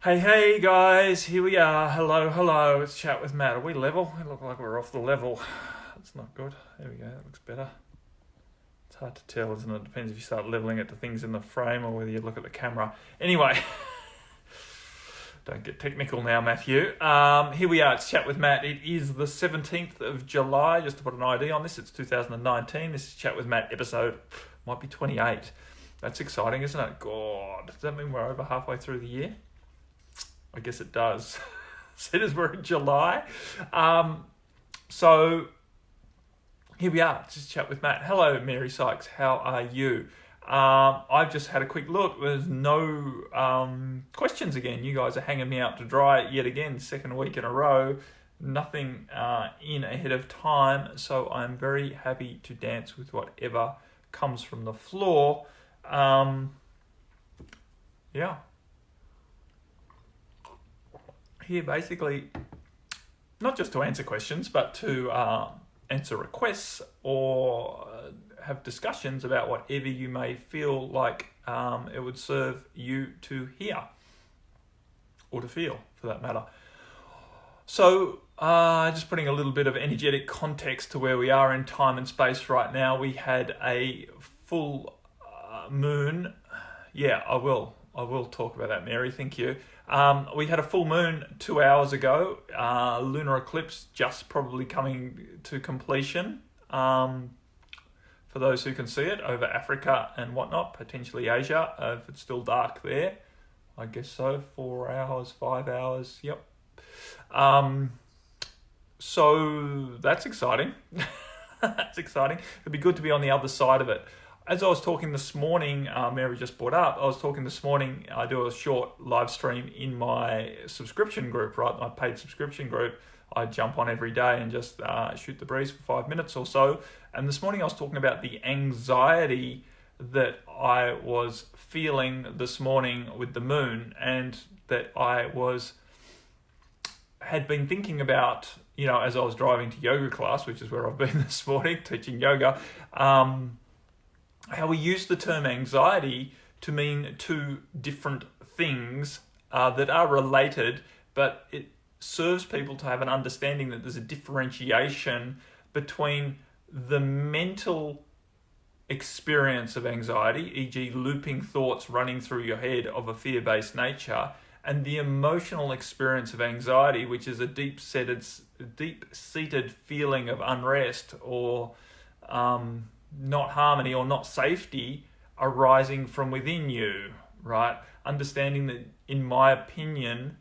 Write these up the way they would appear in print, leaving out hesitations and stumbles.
Hey guys, here we are. Hello. It's Chat with Matt. Are we level? We look like we're off the level. That's not good. There we go. That looks better. It's hard to tell, isn't it? It depends if you start leveling it to things in the frame or whether you look at the camera. Anyway, don't get technical now, Matthew. Here we are. It's Chat with Matt. It is the 17th of July. Just to put an ID on this, it's 2019. This is Chat with Matt episode, might be 28. That's exciting, isn't it? God, does that mean we're over halfway through the year? I guess it does. Seeing as we're in July. So here we are. Just Chat with Matt. Hello, Mary Sykes. How are you? I've just had a quick look. There's no questions again. You guys are hanging me out to dry yet again, second week in a row. Nothing in ahead of time. So I'm very happy to dance with whatever comes from the floor. Yeah. Here basically, not just to answer questions, but to answer requests or have discussions about whatever you may feel like it would serve you to hear or to feel, for that matter. So just putting a little bit of energetic context to where we are in time and space right now. We had a full moon. Yeah, I will talk about that, Mary. Thank you. We had a full moon 2 hours ago. Lunar eclipse just probably coming to completion. For those who can see it, over Africa and whatnot, potentially Asia, if it's still dark there. I guess so. 4 hours, 5 hours. Yep. So that's exciting. That's exciting. It'd be good to be on the other side of it. As I was talking this morning, Mary just brought up, I was talking this morning, I do a short live stream in my subscription group, right? My paid subscription group. I jump on every day and just shoot the breeze for 5 minutes or so. And this morning I was talking about the anxiety that I was feeling this morning with the moon, and that I had been thinking about, as I was driving to yoga class, which is where I've been this morning, teaching yoga, how we use the term anxiety to mean two different things that are related, but it serves people to have an understanding that there's a differentiation between the mental experience of anxiety, e.g. looping thoughts running through your head of a fear-based nature, and the emotional experience of anxiety, which is a deep-seated feeling of unrest or not harmony or not safety arising from within you, right? Understanding that, in my opinion,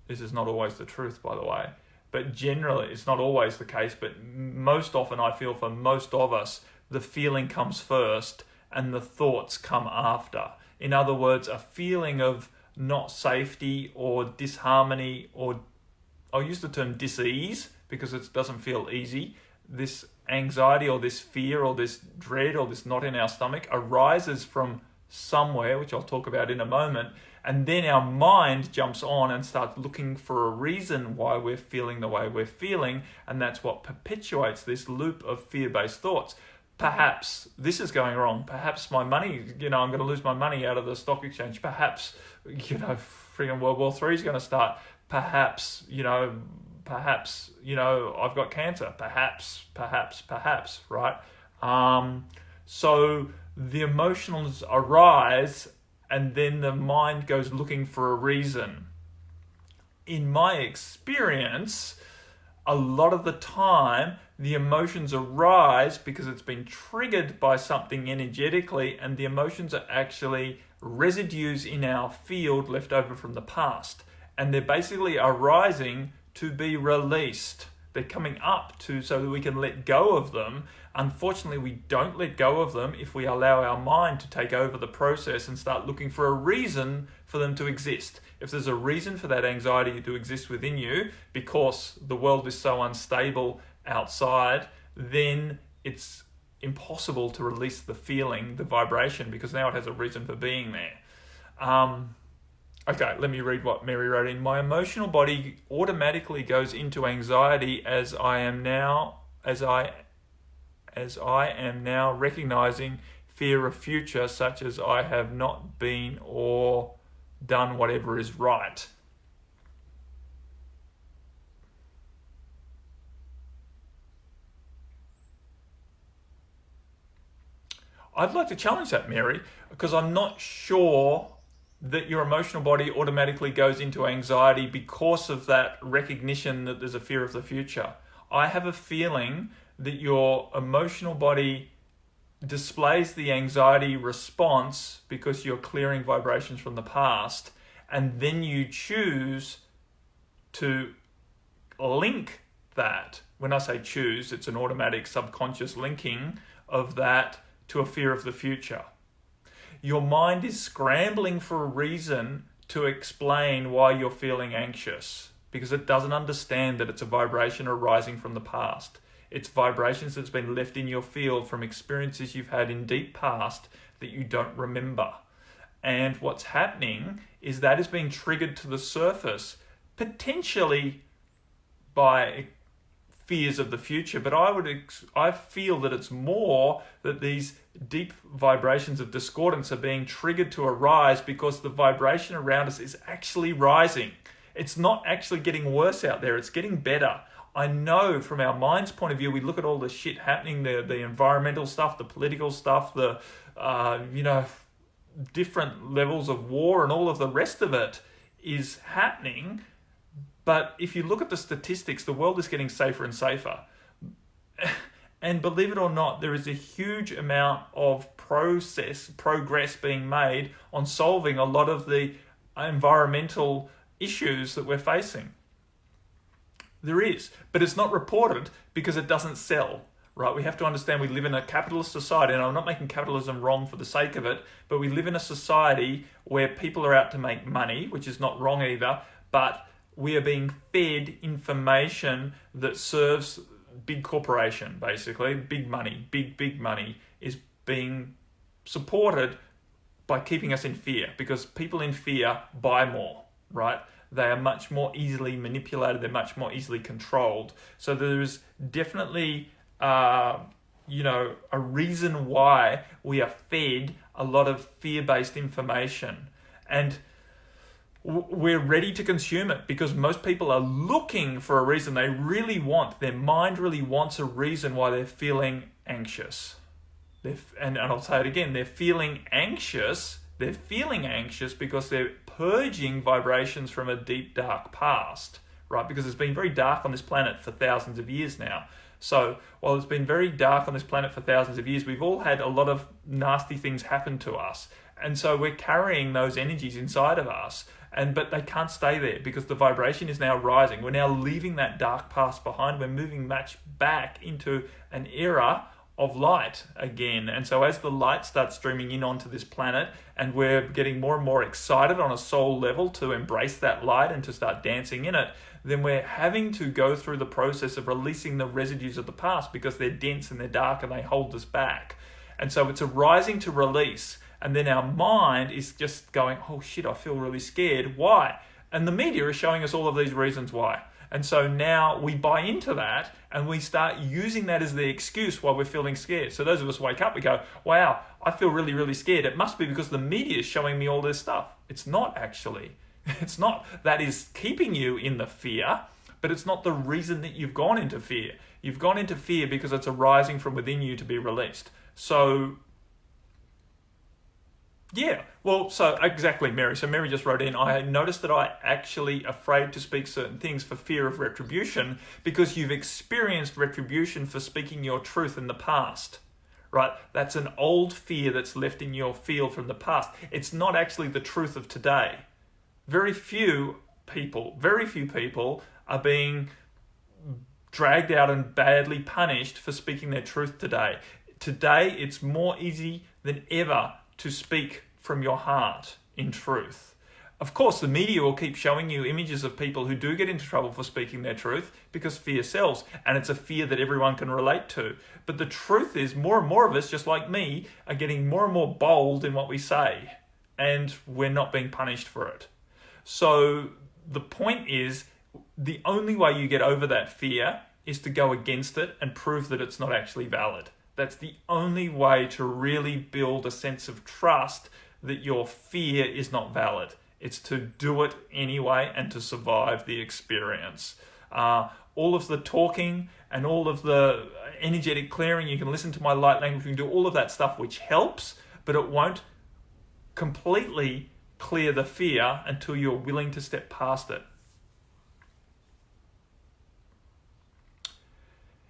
this is not always the truth, by the way, but generally it's not always the case, but most often I feel for most of us, the feeling comes first and the thoughts come after. In other words, a feeling of not safety or disharmony, or I'll use the term dis-ease because it doesn't feel easy. This anxiety or this fear or this dread or this knot in our stomach arises from somewhere, which I'll talk about in a moment, and then our mind jumps on and starts looking for a reason why we're feeling the way we're feeling, and that's what perpetuates this loop of fear-based thoughts. Perhaps this is going wrong. Perhaps my money, I'm going to lose my money out of the stock exchange. Perhaps, friggin' World War III is going to start. Perhaps, I've got cancer. Perhaps, right? So the emotions arise and then the mind goes looking for a reason. In my experience, a lot of the time, the emotions arise because it's been triggered by something energetically, and the emotions are actually residues in our field left over from the past. And they're basically arising to be released. They're coming up so that we can let go of them. Unfortunately, we don't let go of them if we allow our mind to take over the process and start looking for a reason for them to exist. If there's a reason for that anxiety to exist within you because the world is so unstable outside, then it's impossible to release the feeling, the vibration, because now it has a reason for being there. Okay, let me read what Mary wrote in. My emotional body automatically goes into anxiety as I am now recognizing fear of future, such as I have not been or done whatever is right. I'd like to challenge that, Mary, because I'm not sure that your emotional body automatically goes into anxiety because of that recognition that there's a fear of the future. I have a feeling that your emotional body displays the anxiety response because you're clearing vibrations from the past, and then you choose to link that. When I say choose, it's an automatic subconscious linking of that to a fear of the future. Your mind is scrambling for a reason to explain why you're feeling anxious because it doesn't understand that it's a vibration arising from the past. It's vibrations that's been left in your field from experiences you've had in deep past that you don't remember. And what's happening is that is being triggered to the surface, potentially by fears of the future, but I feel that it's more that these deep vibrations of discordance are being triggered to arise because the vibration around us is actually rising. It's not actually getting worse out there, it's getting better. I know from our mind's point of view, we look at all the shit happening, the environmental stuff, the political stuff, the different levels of war and all of the rest of it is happening. But if you look at the statistics, the world is getting safer and safer. And believe it or not, there is a huge amount of progress being made on solving a lot of the environmental issues that we're facing. There is, but it's not reported because it doesn't sell, right? We have to understand we live in a capitalist society, and I'm not making capitalism wrong for the sake of it, but we live in a society where people are out to make money, which is not wrong either, but we are being fed information that serves big corporation, basically. Big money, big money is being supported by keeping us in fear because people in fear buy more, right? They are much more easily manipulated. They're much more easily controlled. So there's definitely, a reason why we are fed a lot of fear-based information. And we're ready to consume it because most people are looking for a reason. Their mind really wants a reason why they're feeling anxious. And I'll say it again, they're feeling anxious because they're purging vibrations from a deep, dark past, right? Because it's been very dark on this planet for thousands of years now. So while it's been very dark on this planet for thousands of years, we've all had a lot of nasty things happen to us. And so we're carrying those energies inside of us. But they can't stay there because the vibration is now rising. We're now leaving that dark past behind. We're moving much back into an era of light again. And so as the light starts streaming in onto this planet and we're getting more and more excited on a soul level to embrace that light and to start dancing in it, then we're having to go through the process of releasing the residues of the past because they're dense and they're dark and they hold us back. And so it's arising to release. And then our mind is just going, oh shit, I feel really scared. Why? And the media is showing us all of these reasons why. And so now we buy into that and we start using that as the excuse why we're feeling scared. So those of us wake up, we go, wow, I feel really, really scared. It must be because the media is showing me all this stuff. It's not actually. It's not. That is keeping you in the fear, but it's not the reason that you've gone into fear. You've gone into fear because it's arising from within you to be released. So yeah, well, so exactly, Mary. So Mary just wrote in, I noticed that I actually afraid to speak certain things for fear of retribution because you've experienced retribution for speaking your truth in the past, right? That's an old fear that's left in your field from the past. It's not actually the truth of today. Very few people are being dragged out and badly punished for speaking their truth today. Today, it's more easy than ever to speak from your heart in truth. Of course, the media will keep showing you images of people who do get into trouble for speaking their truth because fear sells, and it's a fear that everyone can relate to. But the truth is, more and more of us, just like me, are getting more and more bold in what we say, and we're not being punished for it. So the point is, the only way you get over that fear is to go against it and prove that it's not actually valid. That's the only way to really build a sense of trust that your fear is not valid. It's to do it anyway and to survive the experience. All of the talking and all of the energetic clearing, you can listen to my light language, you can do all of that stuff, which helps, but it won't completely clear the fear until you're willing to step past it.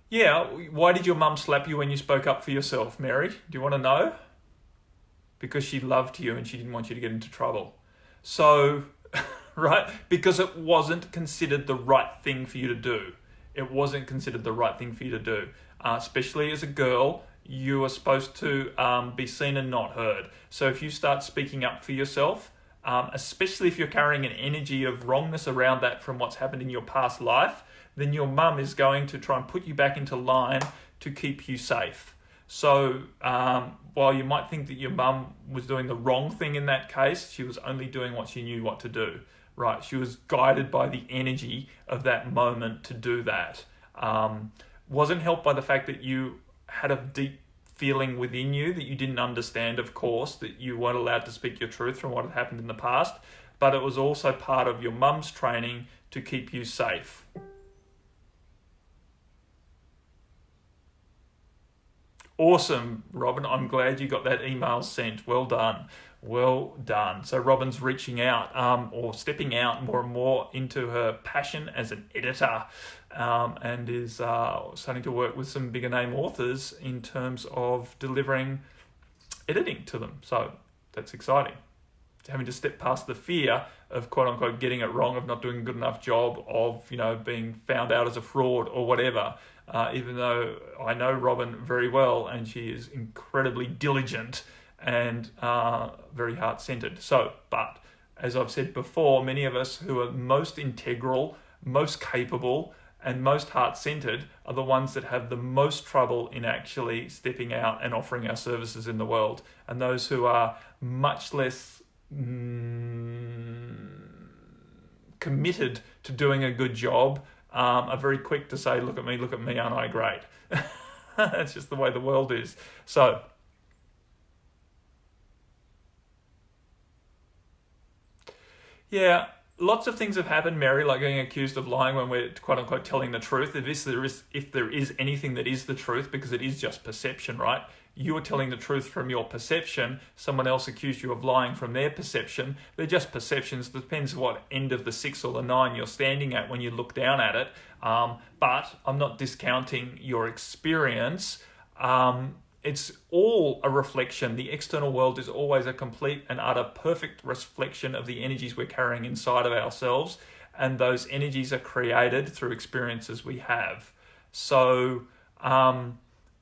Yeah, why did your mum slap you when you spoke up for yourself, Mary? Do you want to know? Because she loved you and she didn't want you to get into trouble. So, right? Because it wasn't considered the right thing for you to do. It wasn't considered the right thing for you to do. Especially as a girl, you are supposed to be seen and not heard. So if you start speaking up for yourself, especially if you're carrying an energy of wrongness around that from what's happened in your past life, then your mum is going to try and put you back into line to keep you safe. So while you might think that your mum was doing the wrong thing in that case, she was only doing what she knew what to do, right? She was guided by the energy of that moment to do that. Wasn't helped by the fact that you had a deep feeling within you that you didn't understand, of course, that you weren't allowed to speak your truth from what had happened in the past, but it was also part of your mum's training to keep you safe. Awesome, Robin. I'm glad you got that email sent. Well done. Well done. So Robin's reaching out or stepping out more and more into her passion as an editor and is starting to work with some bigger name authors in terms of delivering editing to them. So that's exciting. Having to step past the fear of quote unquote getting it wrong, of not doing a good enough job, of being found out as a fraud or whatever. Even though I know Robin very well and she is incredibly diligent and very heart-centered. So, but as I've said before, many of us who are most integral, most capable, and most heart-centered are the ones that have the most trouble in actually stepping out and offering our services in the world. And those who are much less committed to doing a good job are very quick to say, look at me, aren't I great? That's just the way the world is. So, yeah, lots of things have happened, Mary, like getting accused of lying when we're quote unquote telling the truth. If there is anything that is the truth, because it is just perception, right? You were telling the truth from your perception. Someone else accused you of lying from their perception. They're just perceptions. It depends what end of the 6 or the 9 you're standing at when you look down at it. But I'm not discounting your experience. It's all a reflection. The external world is always a complete and utter perfect reflection of the energies we're carrying inside of ourselves. And those energies are created through experiences we have. So,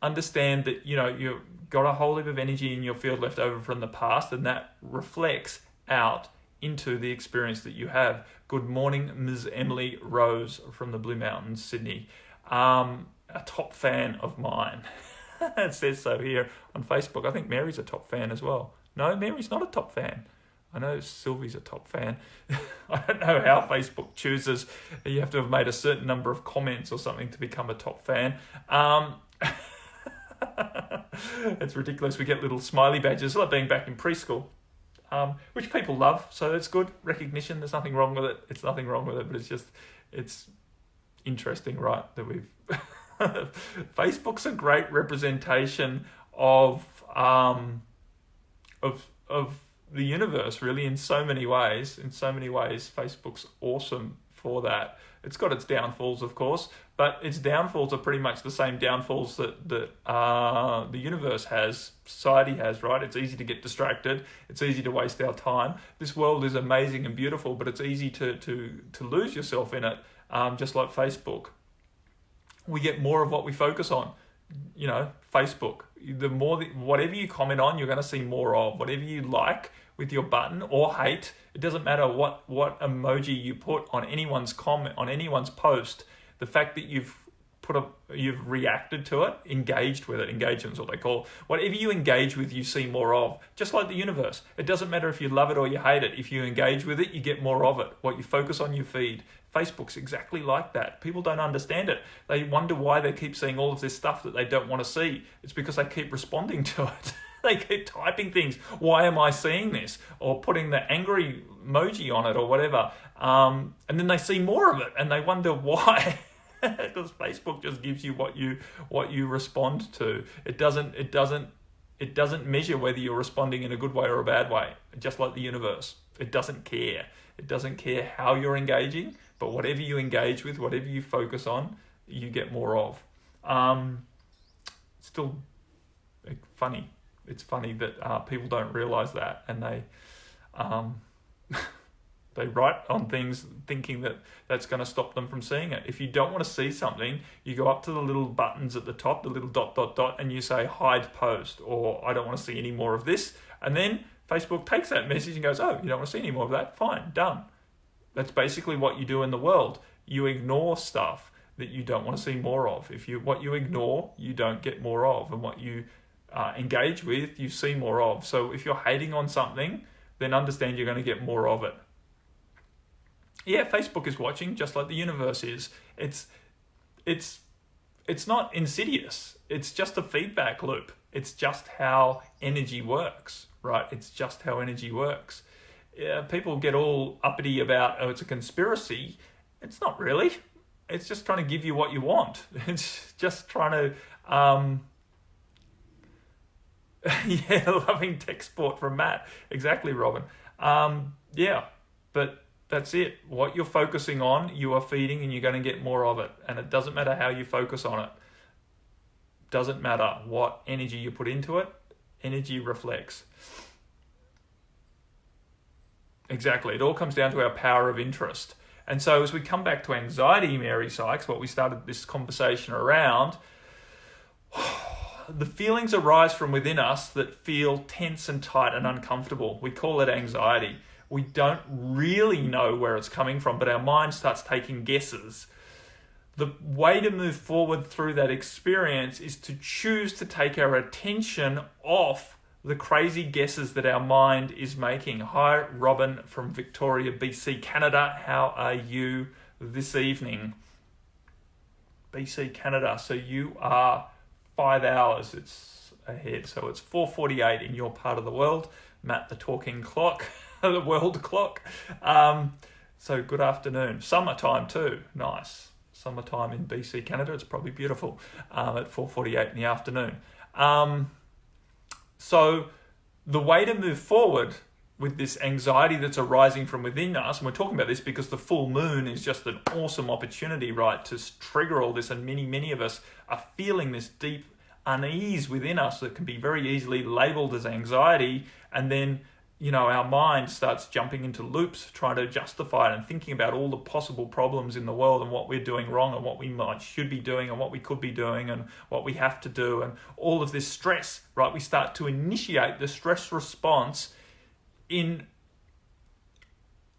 understand that, you've got a whole heap of energy in your field left over from the past, and that reflects out into the experience that you have. Good morning, Ms. Emily Rose from the Blue Mountains, Sydney. A top fan of mine. It says so here on Facebook. I think Mary's a top fan as well. No, Mary's not a top fan. I know Sylvie's a top fan. I don't know how Facebook chooses. You have to have made a certain number of comments or something to become a top fan. It's ridiculous. We get little smiley badges, like being back in preschool, which people love. So it's good recognition. There's nothing wrong with it. It's nothing wrong with it, but it's interesting, right? That we've Facebook's a great representation of the universe, really, in so many ways. In so many ways, Facebook's awesome for that. It's got its downfalls, of course, but its downfalls are pretty much the same downfalls that the universe has, society has, right? It's easy to get distracted. It's easy to waste our time. This world is amazing and beautiful, but it's easy to lose yourself in it, just like Facebook. We get more of what we focus on. Facebook. Whatever you comment on, you're going to see more of. Whatever you like with your button or hate, it doesn't matter what emoji you put on anyone's comment, on anyone's post. The fact that you've reacted to it, engaged with it. Engagement's what they call. Whatever you engage with, you see more of. Just like the universe. It doesn't matter if you love it or you hate it. If you engage with it, you get more of it. What you focus on, you feed. Facebook's exactly like that. People don't understand it. They wonder why they keep seeing all of this stuff that they don't want to see. It's because they keep responding to it. They keep typing things. Why am I seeing this? Or putting the angry emoji on it or whatever. And then they see more of it and they wonder why. Because Facebook just gives you what you respond to. It doesn't measure whether you're responding in a good way or a bad way. Just like the universe, it doesn't care. It doesn't care how you're engaging, but whatever you engage with, whatever you focus on, you get more of. Still funny. It's funny that people don't realize that, and they they write on things thinking that that's going to stop them from seeing it. If you don't want to see something, you go up to the little buttons at the top, the little ... and you say hide post, or I don't want to see any more of this. And then Facebook takes that message and goes, oh, you don't want to see any more of that? Fine, done. That's basically what you do in the world. You ignore stuff that you don't want to see more of. What you ignore, you don't get more of. And what you engage with, you see more of. So if you're hating on something, then understand you're going to get more of it. Yeah, Facebook is watching just like the universe is. It's not insidious. It's just a feedback loop. It's just how energy works, right? It's just how energy works. Yeah, people get all uppity about, oh, it's a conspiracy. It's not really. It's just trying to give you what you want. It's just trying to, loving tech sport from Matt. Exactly, Robin. But that's it. What you're focusing on, you are feeding, and you're going to get more of it. And it doesn't matter how you focus on it. Doesn't matter what energy you put into it. Energy reflects. Exactly. It all comes down to our power of interest. And so as we come back to anxiety, Mary Sykes, what we started this conversation around, the feelings arise from within us that feel tense and tight and uncomfortable. We call it anxiety. We don't really know where it's coming from, but our mind starts taking guesses. The way to move forward through that experience is to choose to take our attention off the crazy guesses that our mind is making. Hi, Robin from Victoria, BC, Canada. How are you this evening? BC, Canada. So you are 5 hours. It's ahead. So it's 4:48 in your part of the world. Matt, the talking clock, the world clock. So good afternoon. Summertime too. Nice. Summertime in BC, Canada. It's probably beautiful at 4:48 in the afternoon. So the way to move forward with this anxiety that's arising from within us, and we're talking about this because the full moon is just an awesome opportunity, right, to trigger all this, and many of us are feeling this deep unease within us that can be very easily labeled as anxiety, and then our mind starts jumping into loops, trying to justify it and thinking about all the possible problems in the world and what we're doing wrong and what we should be doing and what we could be doing and what we have to do, and all of this stress, right? We start to initiate the stress response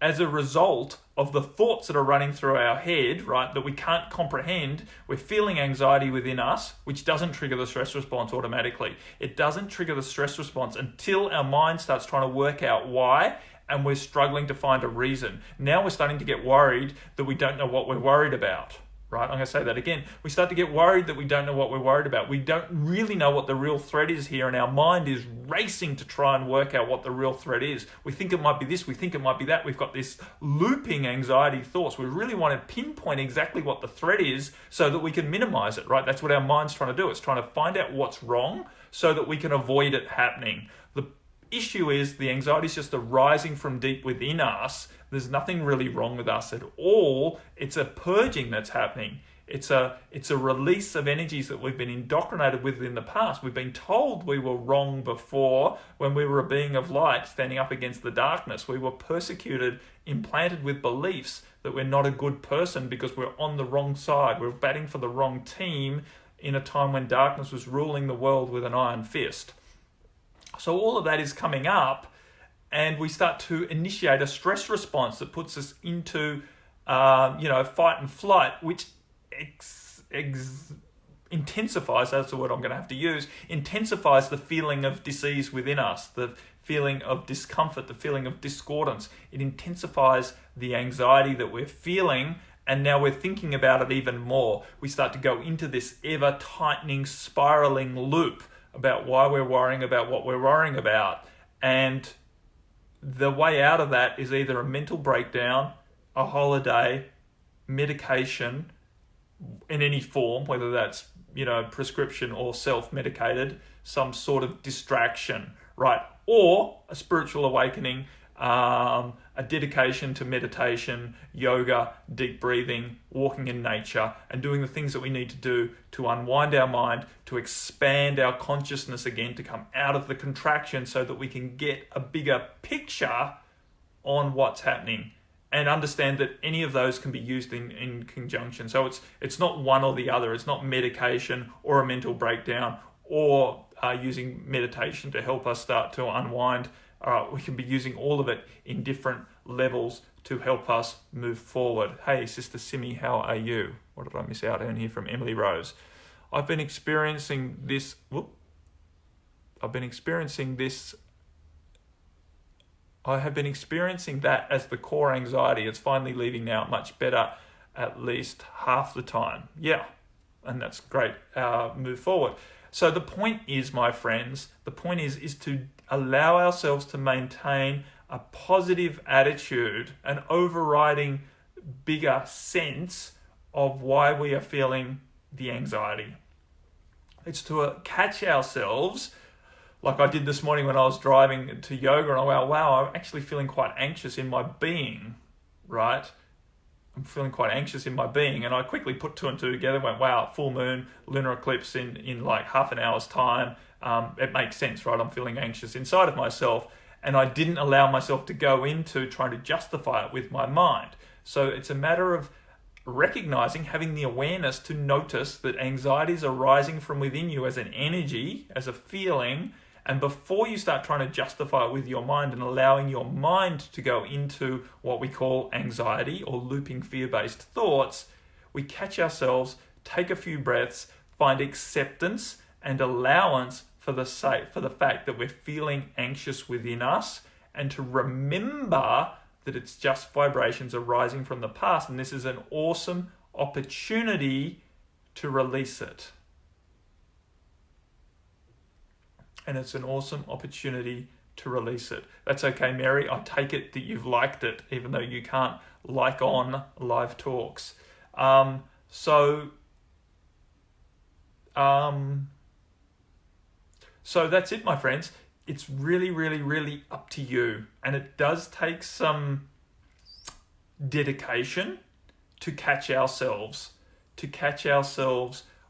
as a result of the thoughts that are running through our head, right, that we can't comprehend. We're feeling anxiety within us, which doesn't trigger the stress response automatically. It doesn't trigger the stress response until our mind starts trying to work out why, and we're struggling to find a reason. Now we're starting to get worried that we don't know what we're worried about. Right, I'm going to say that again. We start to get worried that we don't know what we're worried about. We don't really know what the real threat is here, and our mind is racing to try and work out what the real threat is. We think it might be this, we think it might be that. We've got this looping anxiety thoughts. We really want to pinpoint exactly what the threat is so that we can minimize it, right? That's what our mind's trying to do. It's trying to find out what's wrong so that we can avoid it happening. The issue is the anxiety is just arising from deep within us. There's nothing really wrong with us at all. It's a purging that's happening. It's a release of energies that we've been indoctrinated with in the past. We've been told we were wrong before when we were a being of light standing up against the darkness. We were persecuted, implanted with beliefs that we're not a good person because we're on the wrong side. We're batting for the wrong team in a time when darkness was ruling the world with an iron fist. So all of that is coming up, and we start to initiate a stress response that puts us into, fight and flight, which intensifies, that's the word I'm going to have to use, intensifies the feeling of disease within us, the feeling of discomfort, the feeling of discordance. It intensifies the anxiety that we're feeling, and now we're thinking about it even more. We start to go into this ever-tightening, spiraling loop about why we're worrying about what we're worrying about. And the way out of that is either a mental breakdown, a holiday, medication in any form, whether that's, prescription or self-medicated, some sort of distraction, right? Or a spiritual awakening, a dedication to meditation, yoga, deep breathing, walking in nature, and doing the things that we need to do to unwind our mind, to expand our consciousness again, to come out of the contraction so that we can get a bigger picture on what's happening and understand that any of those can be used in conjunction. So it's not one or the other. It's not medication or a mental breakdown or using meditation to help us start to unwind. We can be using all of it in different levels to help us move forward. Hey, Sister Simi, how are you? What did I miss out on here from Emily Rose? I've been experiencing this. I have been experiencing that as the core anxiety. It's finally leaving now, much better, at least half the time. Yeah, and that's great. Move forward. So the point is, my friends, is to allow ourselves to maintain a positive attitude, an overriding bigger sense of why we are feeling the anxiety. It's to catch ourselves, like I did this morning when I was driving to yoga, and I went, wow, I'm actually feeling quite anxious in my being, right? I'm feeling quite anxious in my being. And I quickly put two and two together, went, wow, full moon, lunar eclipse in like half an hour's time. It makes sense, right? I'm feeling anxious inside of myself. And I didn't allow myself to go into trying to justify it with my mind. So it's a matter of recognizing, having the awareness to notice that anxieties are rising from within you as an energy, as a feeling. And before you start trying to justify it with your mind and allowing your mind to go into what we call anxiety or looping fear-based thoughts, we catch ourselves, take a few breaths, find acceptance and allowance for the fact that we're feeling anxious within us, and to remember that it's just vibrations arising from the past, and this is an awesome opportunity to release it. And it's an awesome opportunity to release it. That's okay, Mary. I take it that you've liked it, even though you can't like on live talks. So that's it, my friends. It's really, really, really up to you. And it does take some dedication to catch ourselves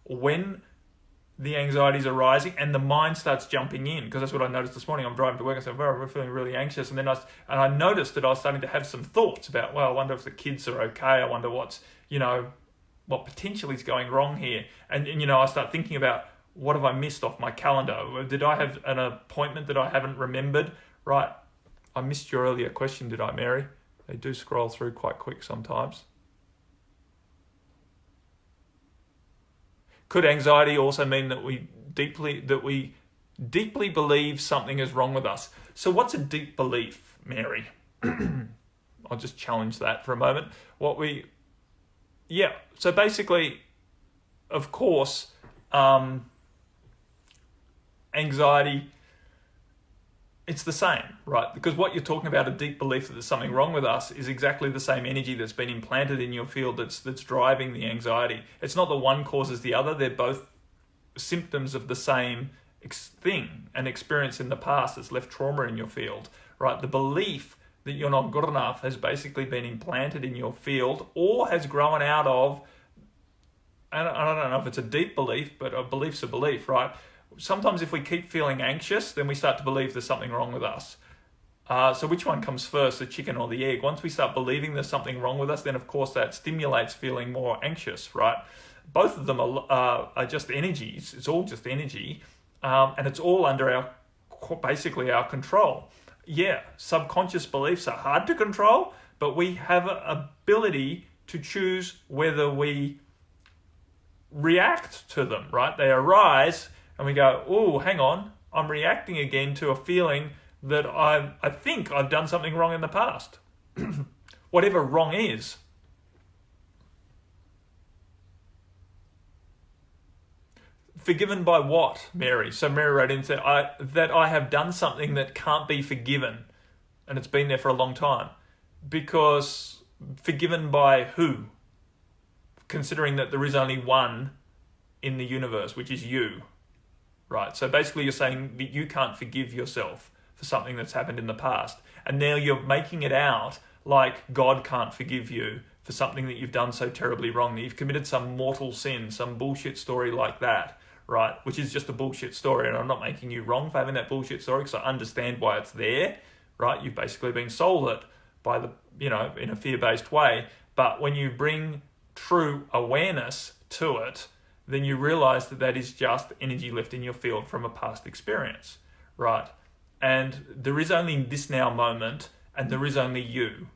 when the anxieties are rising and the mind starts jumping in. Because that's what I noticed this morning. I'm driving to work and I said, well, we're feeling really anxious. And then I noticed that I was starting to have some thoughts about, well, I wonder if the kids are okay. I wonder what potentially is going wrong here. And I start thinking about, what have I missed off my calendar? Did I have an appointment that I haven't remembered? Right. I missed your earlier question, did I, Mary? They do scroll through quite quick sometimes. Could anxiety also mean that we deeply believe something is wrong with us? So what's a deep belief, Mary? I'll just challenge that for a moment. So basically, of course, anxiety, it's the same, right? Because what you're talking about, a deep belief that there's something wrong with us, is exactly the same energy that's been implanted in your field that's driving the anxiety. It's not that one causes the other. They're both symptoms of the same thing, an experience in the past that's left trauma in your field, right? The belief that you're not good enough has basically been implanted in your field or has grown out of, I don't know if it's a deep belief, but a belief's a belief, right? Sometimes if we keep feeling anxious, then we start to believe there's something wrong with us. So which one comes first, the chicken or the egg? Once we start believing there's something wrong with us, then of course that stimulates feeling more anxious, right? Both of them are just energies. It's all just energy. And it's all under basically our control. Yeah, subconscious beliefs are hard to control, but we have an ability to choose whether we react to them, right? They arise and we go, oh, hang on, I'm reacting again to a feeling that I think I've done something wrong in the past. Whatever wrong is. Forgiven by what, Mary? So Mary wrote in and said, that I have done something that can't be forgiven. And it's been there for a long time. Because forgiven by who? Considering that there is only one in the universe, which is you. Right? So basically you're saying that you can't forgive yourself for something that's happened in the past. And now you're making it out like God can't forgive you for something that you've done so terribly wrong, that you've committed some mortal sin, some bullshit story like that, right? Which is just a bullshit story, and I'm not making you wrong for having that bullshit story because I understand why it's there, right? You've basically been sold it by the, in a fear-based way. But when you bring true awareness to it, then you realize that that is just energy left in your field from a past experience, right? And there is only this now moment, and there is only you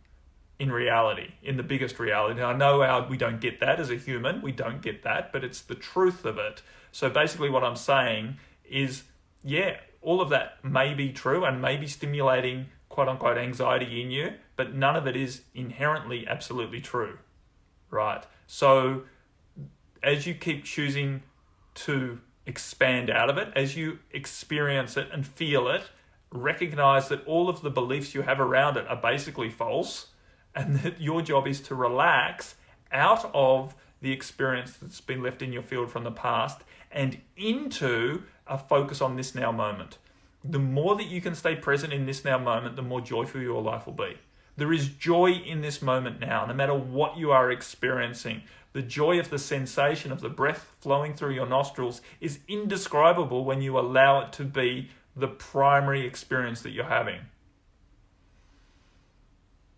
in reality, in the biggest reality. I know we don't get that as a human, we don't get that, but it's the truth of it. So basically what I'm saying is, yeah, all of that may be true and may be stimulating quote unquote anxiety in you, but none of it is inherently absolutely true, right? So as you keep choosing to expand out of it, as you experience it and feel it, recognize that all of the beliefs you have around it are basically false, and that your job is to relax out of the experience that's been left in your field from the past and into a focus on this now moment. The more that you can stay present in this now moment, the more joyful your life will be. There is joy in this moment now, no matter what you are experiencing. The joy of the sensation of the breath flowing through your nostrils is indescribable when you allow it to be the primary experience that you're having.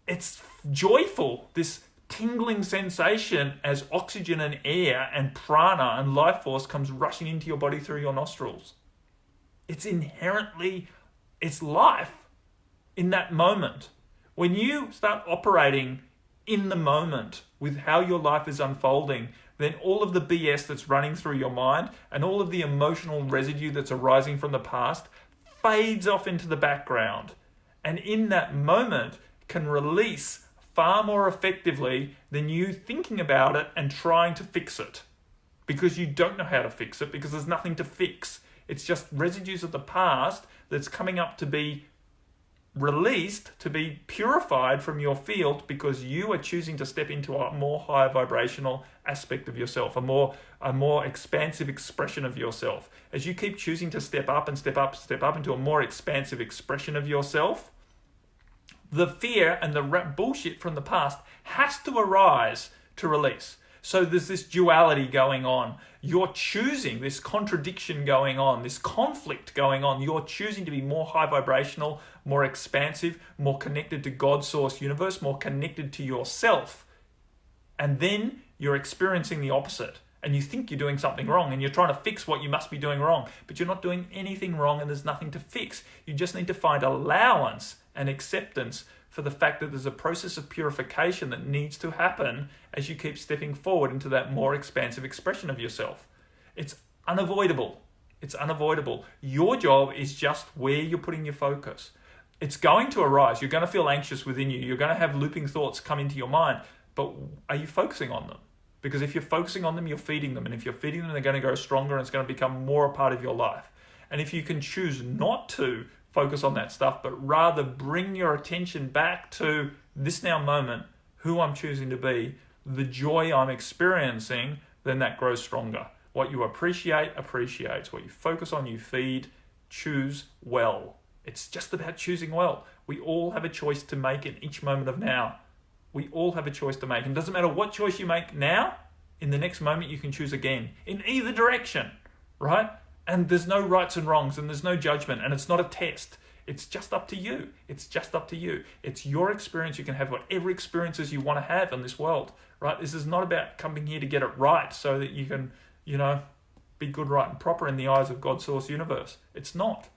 It's joyful, this tingling sensation as oxygen and air and prana and life force comes rushing into your body through your nostrils. It's life in that moment. When you start operating in the moment with how your life is unfolding, then all of the BS that's running through your mind and all of the emotional residue that's arising from the past fades off into the background. And in that moment can release far more effectively than you thinking about it and trying to fix it. Because you don't know how to fix it, because there's nothing to fix. It's just residues of the past that's coming up to be released, to be purified from your field, because you are choosing to step into a more higher vibrational aspect of yourself, a more expansive expression of yourself. As you keep choosing to step up and step up into a more expansive expression of yourself, the fear and the bullshit from the past has to arise to release. So there's this duality going on. You're choosing this contradiction going on, this conflict going on. You're choosing to be more high vibrational, more expansive, more connected to God's source universe, more connected to yourself. And then you're experiencing the opposite. And you think you're doing something wrong and you're trying to fix what you must be doing wrong. But you're not doing anything wrong and there's nothing to fix. You just need to find allowance and acceptance for the fact that there's a process of purification that needs to happen as you keep stepping forward into that more expansive expression of yourself. It's unavoidable. It's unavoidable. Your job is just where you're putting your focus. It's going to arise. You're going to feel anxious within you. You're going to have looping thoughts come into your mind. But are you focusing on them? Because if you're focusing on them, you're feeding them. And if you're feeding them, they're going to grow stronger and it's going to become more a part of your life. And if you can choose not to focus on that stuff, but rather bring your attention back to this now moment, who I'm choosing to be, the joy I'm experiencing, then that grows stronger. What you appreciate, appreciates. What you focus on, you feed. Choose well. It's just about choosing well. We all have a choice to make in each moment of now. We all have a choice to make. And it doesn't matter what choice you make now, in the next moment you can choose again. In either direction, right? And there's no rights and wrongs and there's no judgment and it's not a test. It's just up to you. It's just up to you. It's your experience. You can have whatever experiences you want to have in this world, right? This is not about coming here to get it right so that you can, be good, right, and proper in the eyes of God's source universe. It's not.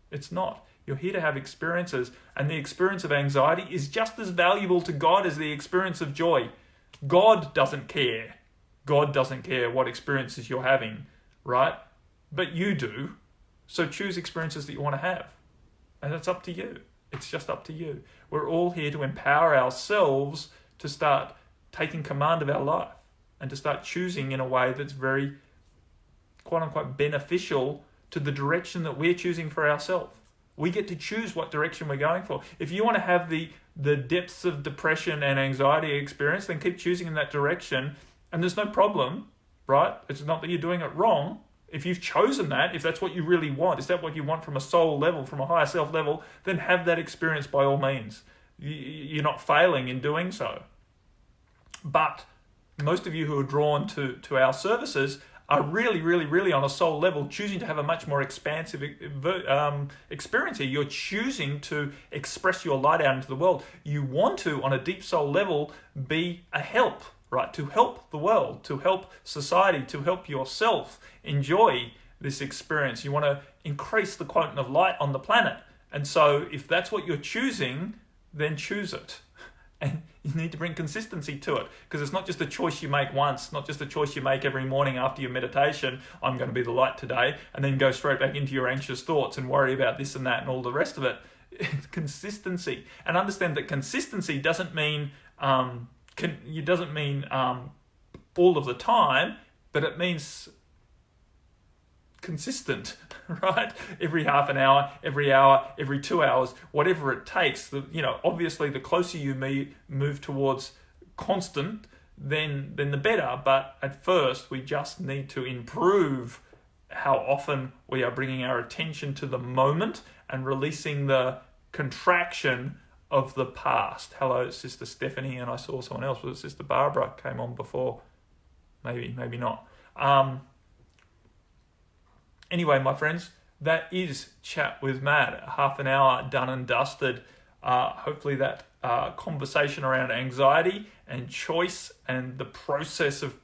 It's not. You're here to have experiences, and the experience of anxiety is just as valuable to God as the experience of joy. God doesn't care. God doesn't care what experiences you're having, right? But you do. So choose experiences that you want to have. And it's up to you. It's just up to you. We're all here to empower ourselves to start taking command of our life and to start choosing in a way that's very quote unquote beneficial to the direction that we're choosing for ourselves. We get to choose what direction we're going for. If you want to have the depths of depression and anxiety experience, then keep choosing in that direction, and there's no problem, right? It's not that you're doing it wrong. If you've chosen that, if that's what you really want, is that what you want from a soul level, from a higher self level, then have that experience by all means. You're not failing in doing so. But most of you who are drawn to our services are really on a soul level choosing to have a much more expansive experience here. You're choosing to express your light out into the world. You want to, on a deep soul level, be a help, right? To help the world, to help society, to help yourself enjoy this experience. You want to increase the quotient of light on the planet. And so if that's what you're choosing, then choose it. And you need to bring consistency to it, because it's not just a choice you make once, not just a choice you make every morning after your meditation, I'm going to be the light today, and then go straight back into your anxious thoughts and worry about this and that and all the rest of it. It's consistency. And understand that consistency doesn't mean all of the time, but it means consistent, right? Every half an hour, every 2 hours, whatever it takes. Obviously, the closer you move towards constant, then the better. But at first, we just need to improve how often we are bringing our attention to the moment and releasing the contraction of the past. Hello, Sister Stephanie, and I saw someone else. Was it Sister Barbara came on before? Maybe not. Anyway, my friends, that is Chat with Matt. Half an hour done and dusted. Hopefully that conversation around anxiety and choice and the process of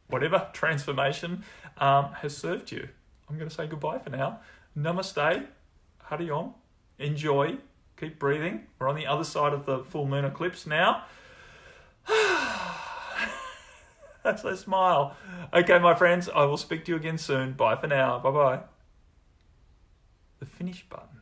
whatever transformation has served you. I'm going to say goodbye for now. Namaste. Hari Om. Enjoy. Keep breathing. We're on the other side of the full moon eclipse now. So smile. Okay, my friends, I will speak to you again soon. Bye for now. Bye-bye. The finish button.